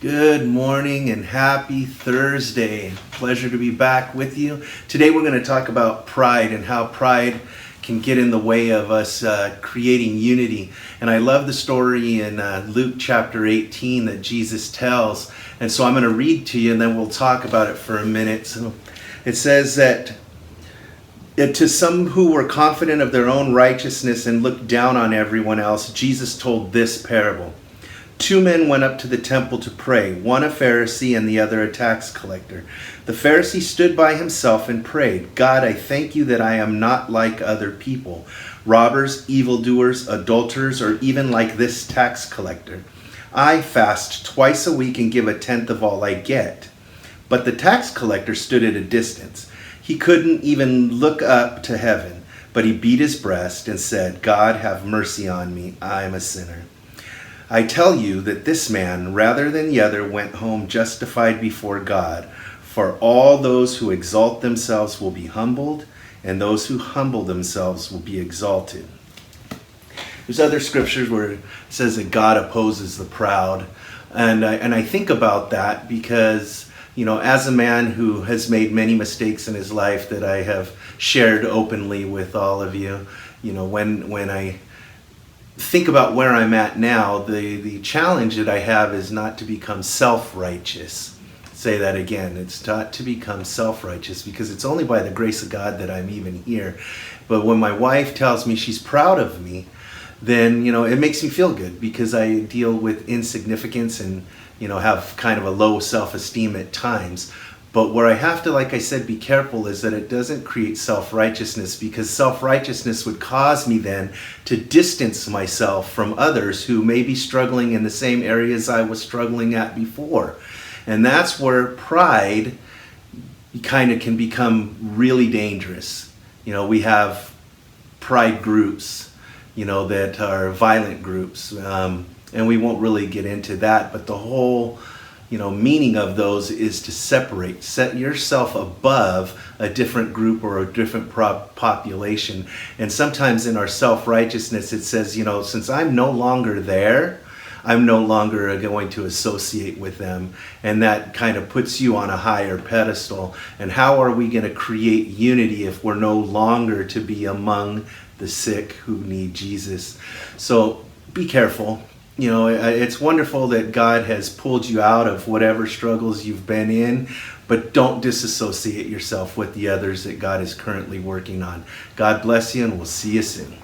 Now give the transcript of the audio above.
Good morning and happy Thursday. Pleasure to be back with you. Today we're going to talk about pride and how pride can get in the way of us creating unity. And I love the story in Luke chapter 18 that Jesus tells. And so I'm going to read to you and then we'll talk about it for a minute. So it says that to some who were confident of their own righteousness and looked down on everyone else, Jesus told this parable. 2 men went up to the temple to pray, one a Pharisee and the other a tax collector. The Pharisee stood by himself and prayed, God, I thank you that I am not like other people, robbers, evildoers, adulterers, or even like this tax collector. I fast twice a week and give 1/10 of all I get. But the tax collector stood at a distance. He couldn't even look up to heaven, but he beat his breast and said, God, have mercy on me. I am a sinner. I tell you that this man, rather than the other, went home justified before God. For all those who exalt themselves will be humbled, and those who humble themselves will be exalted. There's other scriptures where it says that God opposes the proud. And I think about that because, as a man who has made many mistakes in his life that I have shared openly with all of you, when I think about where I'm at now, the challenge that I have is not to become self-righteous. Say that again. It's not to become self-righteous because it's only by the grace of God that I'm even here. But when my wife tells me she's proud of me, then, it makes me feel good because I deal with insignificance and, have kind of a low self-esteem at times. But where I have to, like I said, be careful is that it doesn't create self-righteousness, because self-righteousness would cause me then to distance myself from others who may be struggling in the same areas I was struggling at before. And that's where pride kind of can become really dangerous. We have pride groups, that are violent groups. And we won't really get into that, but the whole meaning of those is to set yourself above a different group or a different population. And sometimes in our self-righteousness, it says, since I'm no longer there, I'm no longer going to associate with them. And that kind of puts you on a higher pedestal. And how are we going to create unity if we're no longer to be among the sick who need Jesus? So be careful. It's wonderful that God has pulled you out of whatever struggles you've been in, but don't disassociate yourself with the others that God is currently working on. God bless you, and we'll see you soon.